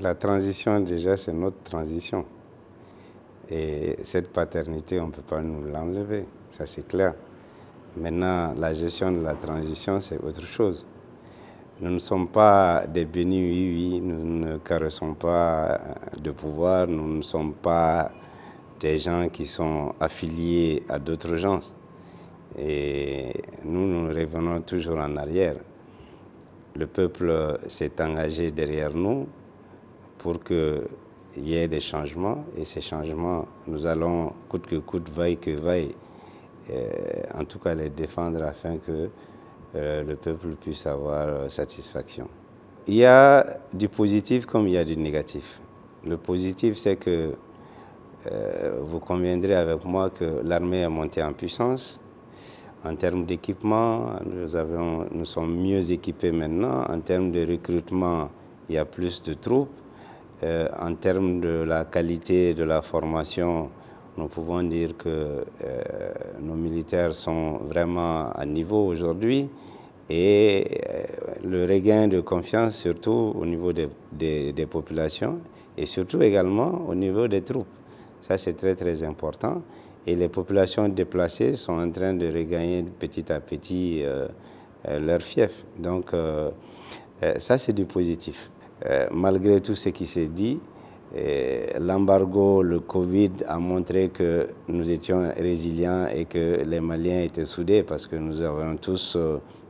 La transition, déjà, c'est notre transition. Et cette paternité, on ne peut pas nous l'enlever, ça c'est clair. Maintenant, la gestion de la transition, c'est autre chose. Nous ne sommes pas des bénis oui-oui, nous ne caressons pas de pouvoir, nous ne sommes pas des gens qui sont affiliés à d'autres gens. Et nous revenons toujours en arrière. Le peuple s'est engagé derrière nous pour qu'il y ait des changements. Et ces changements, nous allons, coûte que coûte, vaille que vaille, en tout cas les défendre afin que le peuple puisse avoir satisfaction. Il y a du positif comme il y a du négatif. Le positif, c'est que vous conviendrez avec moi que l'armée est montée en puissance. En termes d'équipement, nous sommes mieux équipés maintenant. En termes de recrutement, il y a plus de troupes. En termes de la qualité de la formation, nous pouvons dire que nos militaires sont vraiment à niveau aujourd'hui. Et le regain de confiance, surtout au niveau des populations et surtout également au niveau des troupes. Ça, c'est très, très important. Et les populations déplacées sont en train de regagner petit à petit leur fief. Donc, ça, c'est du positif. Malgré tout ce qui s'est dit, l'embargo, le Covid a montré que nous étions résilients et que les Maliens étaient soudés parce que nous avons tous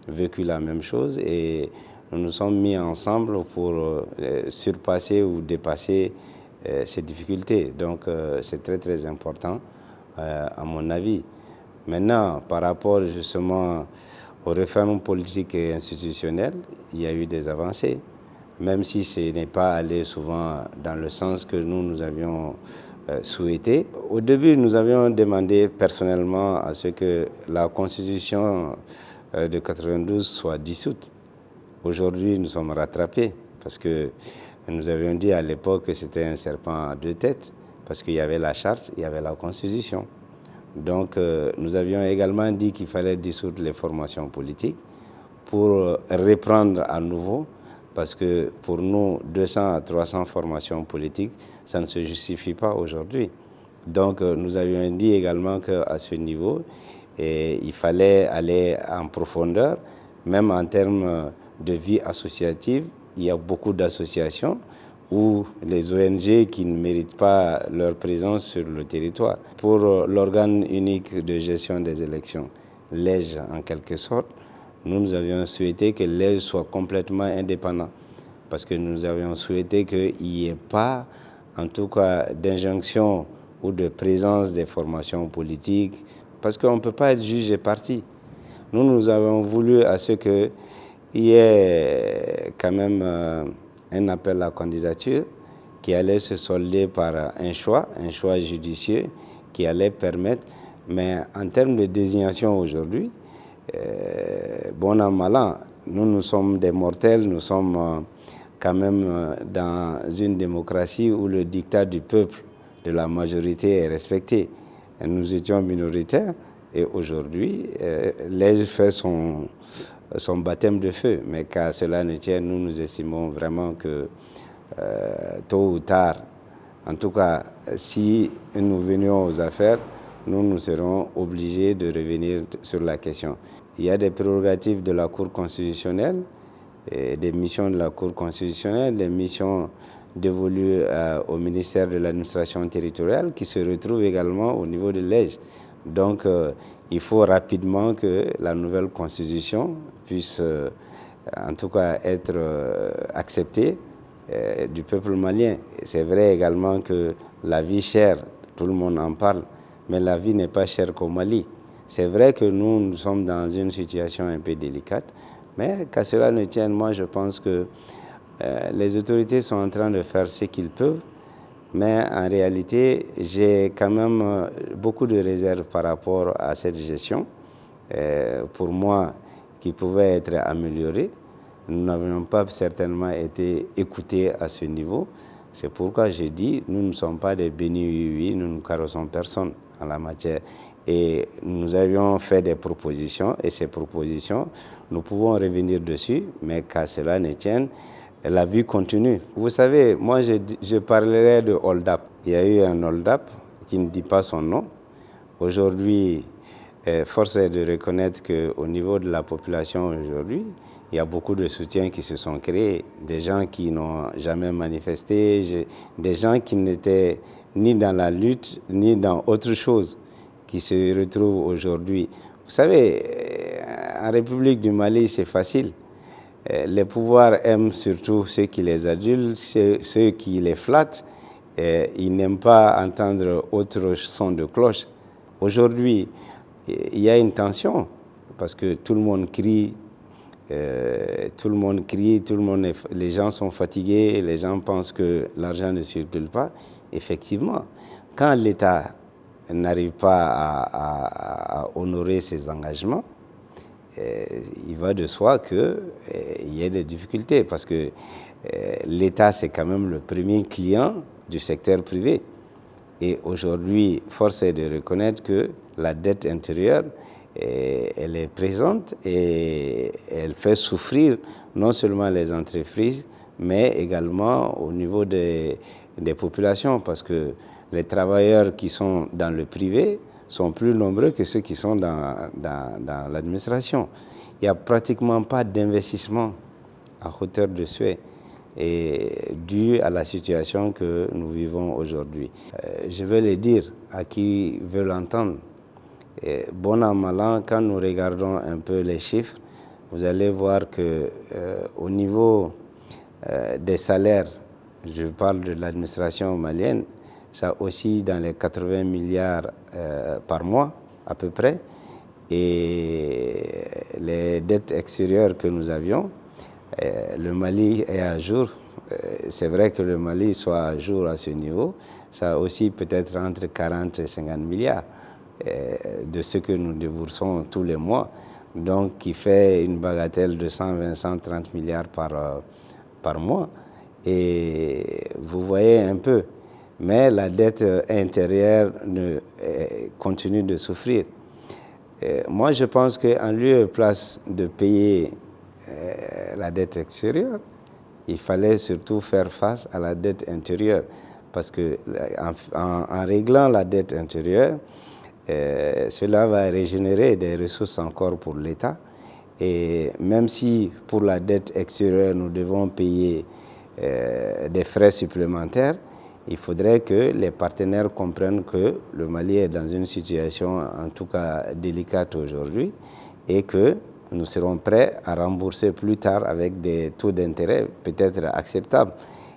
vécu la même chose et nous nous sommes mis ensemble pour surpasser ou dépasser ces difficultés. Donc, c'est très, très important, à mon avis. Maintenant, par rapport justement aux réformes politiques et institutionnelles, il y a eu des avancées, même si ce n'est pas allé souvent dans le sens que nous avions souhaité. Au début, nous avions demandé personnellement à ce que la Constitution de 92 soit dissoute. Aujourd'hui, nous sommes rattrapés parce que nous avions dit à l'époque que c'était un serpent à deux têtes parce qu'il y avait la charte, il y avait la Constitution. Donc, nous avions également dit qu'il fallait dissoudre les formations politiques pour reprendre à nouveau, parce que pour nous, 200 à 300 formations politiques, ça ne se justifie pas aujourd'hui. Donc, nous avions dit également qu'à ce niveau, il fallait aller en profondeur, même en termes de vie associative. Il y a beaucoup d'associations ou les ONG qui ne méritent pas leur présence sur le territoire. Pour l'organe unique de gestion des élections, l'EGE en quelque sorte, nous avions souhaité que l'EGE soit complètement indépendant parce que nous avions souhaité qu'il n'y ait pas, en tout cas, d'injonction ou de présence des formations politiques parce qu'on ne peut pas être juge et parti. Nous avons voulu à ce qu'il y ait quand même un appel à candidature qui allait se solder par un choix judicieux qui allait permettre, mais en termes de désignation aujourd'hui, bon an, mal an, nous sommes des mortels, nous sommes quand même dans une démocratie où le dictat du peuple, de la majorité est respecté. Et nous étions minoritaires et aujourd'hui, l'EGE fait son baptême de feu. Mais qu'à cela ne tienne, nous estimons vraiment que tôt ou tard, en tout cas, si nous venions aux affaires, nous serons obligés de revenir sur la question. Il y a des prérogatives de la Cour constitutionnelle, et des missions de la Cour constitutionnelle, des missions dévolues au ministère de l'administration territoriale qui se retrouvent également au niveau de l'EGE. Donc, il faut rapidement que la nouvelle constitution puisse, en tout cas, être acceptée du peuple malien. C'est vrai également que la vie chère, tout le monde en parle, mais la vie n'est pas chère qu'au Mali. C'est vrai que nous sommes dans une situation un peu délicate, mais qu'à cela ne tienne, moi je pense que les autorités sont en train de faire ce qu'ils peuvent, mais en réalité, j'ai quand même beaucoup de réserves par rapport à cette gestion, pour moi, qui pouvait être améliorée. Nous n'avions pas certainement été écoutés à ce niveau. C'est pourquoi j'ai dit, nous ne sommes pas des bénis oui-oui, nous ne caressons personne en la matière. Et nous avions fait des propositions, et ces propositions, nous pouvons revenir dessus, mais qu'à cela ne tienne, la vie continue. Vous savez, moi je parlerai de hold-up. Il y a eu un hold-up qui ne dit pas son nom. Aujourd'hui, force est de reconnaître qu'au niveau de la population aujourd'hui, il y a beaucoup de soutiens qui se sont créés, des gens qui n'ont jamais manifesté, des gens qui n'étaient ni dans la lutte, ni dans autre chose, qui se retrouvent aujourd'hui. Vous savez, en République du Mali, c'est facile. Les pouvoirs aiment surtout ceux qui les adulent, ceux qui les flattent. Ils n'aiment pas entendre autre son de cloche. Aujourd'hui, il y a une tension parce que tout le monde crie, les gens sont fatigués, les gens pensent que l'argent ne circule pas. Effectivement, quand l'État n'arrive pas à honorer ses engagements, il va de soi qu'il y ait des difficultés parce que l'État, c'est quand même le premier client du secteur privé. Et aujourd'hui, force est de reconnaître que la dette intérieure, elle est présente et elle fait souffrir non seulement les entreprises, mais également au niveau des populations, parce que les travailleurs qui sont dans le privé sont plus nombreux que ceux qui sont dans l'administration. Il n'y a pratiquement pas d'investissement à hauteur de souhait, et dû à la situation que nous vivons aujourd'hui. Je veux le dire à qui veut l'entendre. Bon an, mal an, quand nous regardons un peu les chiffres, vous allez voir que au niveau des salaires, je parle de l'administration malienne, ça oscille dans les 80 milliards par mois à peu près. Et les dettes extérieures que nous avions, le Mali est à jour. C'est vrai que le Mali soit à jour à ce niveau, ça aussi peut-être entre 40 et 50 milliards de ce que nous déboursons tous les mois, donc qui fait une bagatelle de 120, 130 milliards par mois. Et vous voyez un peu, mais la dette intérieure continue de souffrir. Moi, je pense qu'en lieu et place de payer la dette extérieure, il fallait surtout faire face à la dette intérieure. Parce que en réglant la dette intérieure, cela va régénérer des ressources encore pour l'État. Et même si pour la dette extérieure, nous devons payer des frais supplémentaires, il faudrait que les partenaires comprennent que le Mali est dans une situation en tout cas délicate aujourd'hui et que nous serons prêts à rembourser plus tard avec des taux d'intérêt peut-être acceptables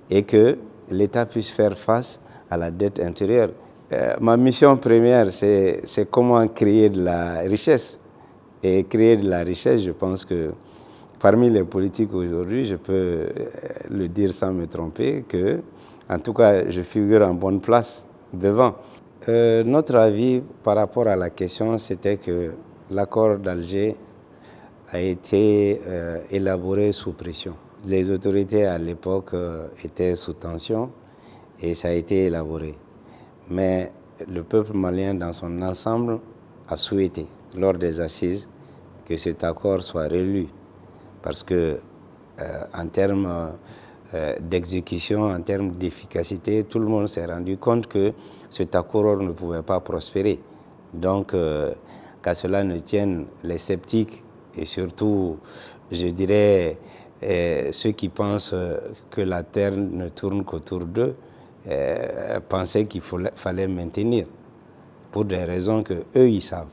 et que l'État puisse faire face à la dette intérieure. Ma mission première, c'est comment créer de la richesse. Et créer de la richesse, je pense que parmi les politiques aujourd'hui, je peux le dire sans me tromper, que, en tout cas, je figure en bonne place devant. Notre avis par rapport à la question, c'était que l'accord d'Alger a été élaboré sous pression. Les autorités à l'époque étaient sous tension et ça a été élaboré. Mais le peuple malien dans son ensemble a souhaité, lors des assises, que cet accord soit relu. Parce que en termes d'exécution, en termes d'efficacité, tout le monde s'est rendu compte que cet accord ne pouvait pas prospérer. Donc, qu'à cela ne tienne, les sceptiques et surtout, je dirais, ceux qui pensent que la terre ne tourne qu'autour d'eux, pensaient qu'il fallait maintenir pour des raisons que eux ils savent.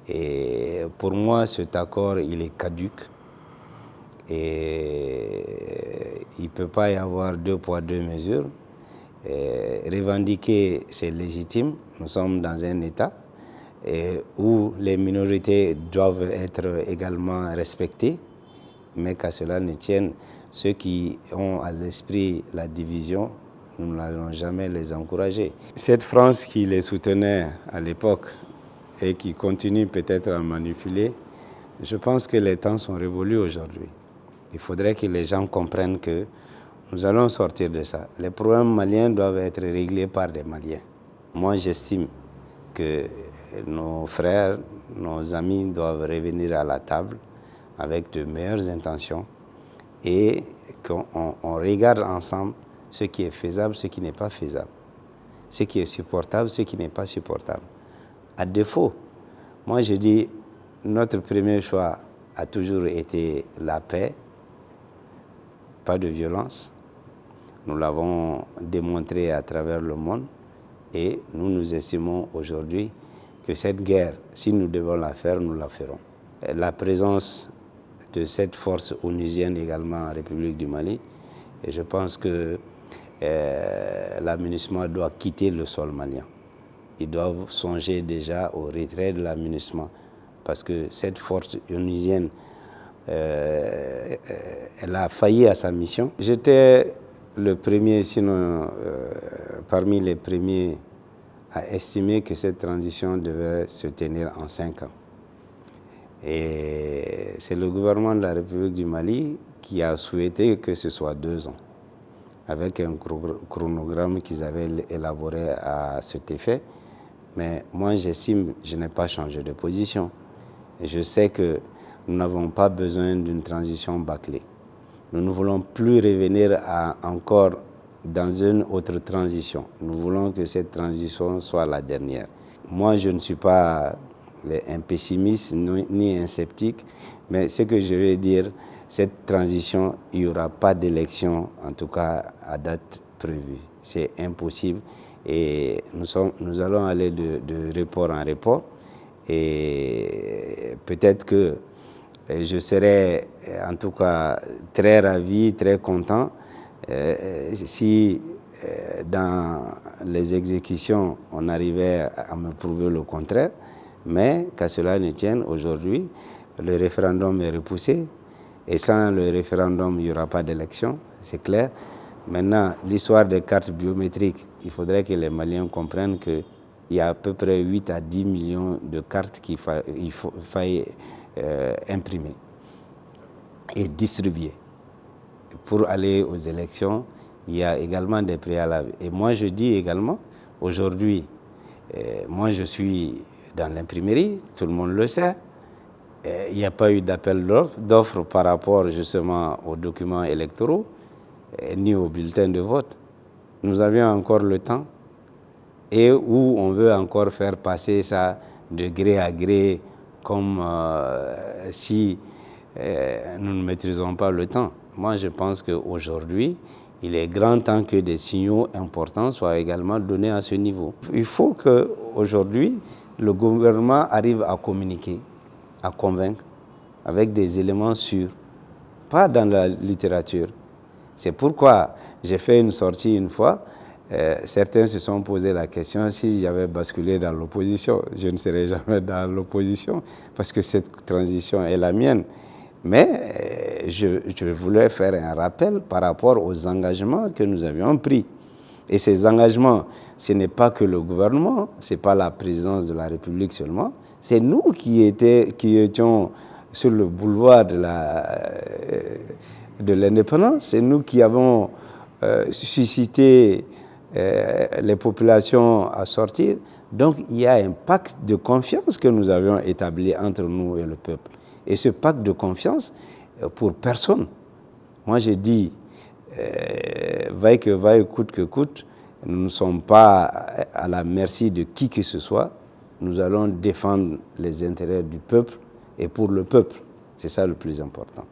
Et pour moi, cet accord, il est caduc. Et il ne peut pas y avoir deux poids, deux mesures. Revendiquer, c'est légitime. Nous sommes dans un État où les minorités doivent être également respectées, mais qu'à cela ne tienne, ceux qui ont à l'esprit la division, nous n'allons jamais les encourager. Cette France qui les soutenait à l'époque et qui continue peut-être à manipuler, je pense que les temps sont révolus aujourd'hui. Il faudrait que les gens comprennent que nous allons sortir de ça. Les problèmes maliens doivent être réglés par des Maliens. Moi, j'estime que nos frères, nos amis doivent revenir à la table avec de meilleures intentions et qu'on regarde ensemble ce qui est faisable, ce qui n'est pas faisable, ce qui est supportable, ce qui n'est pas supportable. À défaut, moi je dis, notre premier choix a toujours été la paix, pas de violence. Nous l'avons démontré à travers le monde et nous estimons aujourd'hui que cette guerre, si nous devons la faire, nous la ferons. La présence de cette force onusienne également en République du Mali, et je pense que la MINUSMA doit quitter le sol malien. Ils doivent songer déjà au retrait de la MINUSMA parce que cette force onusienne, elle a failli à sa mission. J'étais le premier, sinon parmi les premiers, à estimer que cette transition devait se tenir en 5 ans. Et c'est le gouvernement de la République du Mali qui a souhaité que ce soit 2 ans, avec un chronogramme qu'ils avaient élaboré à cet effet. Mais moi, j'estime, je n'ai pas changé de position. Et je sais que nous n'avons pas besoin d'une transition bâclée. Nous ne voulons plus revenir encore dans une autre transition. Nous voulons que cette transition soit la dernière. Moi, je ne suis pas un pessimiste ni un sceptique, mais ce que je veux dire, cette transition, il n'y aura pas d'élection, en tout cas à date prévue. C'est impossible et nous allons aller de report en report et peut-être que je serai en tout cas très ravi, très content si dans les exécutions on arrivait à me prouver le contraire, mais qu'à cela ne tienne, aujourd'hui le référendum est repoussé et sans le référendum il n'y aura pas d'élection, c'est clair. Maintenant, l'histoire des cartes biométriques, il faudrait que les Maliens comprennent qu'il y a à peu près 8 à 10 millions de cartes qu'il faille imprimer et distribuer. Pour aller aux élections, il y a également des préalables. Et moi, je dis également, aujourd'hui, moi, je suis dans l'imprimerie, tout le monde le sait. Il n'y a pas eu d'appel d'offres par rapport justement aux documents électoraux, ni aux bulletins de vote. Nous avions encore le temps et où on veut encore faire passer ça de gré à gré comme si nous ne maîtrisons pas le temps. Moi, je pense qu'aujourd'hui, il est grand temps que des signaux importants soient également donnés à ce niveau. Il faut qu'aujourd'hui, le gouvernement arrive à communiquer, à convaincre avec des éléments sûrs, pas dans la littérature. C'est pourquoi j'ai fait une sortie une fois. Certains se sont posé la question si j'avais basculé dans l'opposition. Je ne serai jamais dans l'opposition parce que cette transition est la mienne. Mais je voulais faire un rappel par rapport aux engagements que nous avions pris. Et ces engagements, ce n'est pas que le gouvernement, ce n'est pas la présidence de la République seulement, c'est nous qui étions sur le boulevard de l'indépendance, c'est nous qui avons suscité les populations à sortir. Donc il y a un pacte de confiance que nous avions établi entre nous et le peuple. Et ce pacte de confiance, pour personne. Moi, je dis, vaille que vaille, coûte que coûte, nous ne sommes pas à la merci de qui que ce soit. Nous allons défendre les intérêts du peuple et pour le peuple. C'est ça le plus important.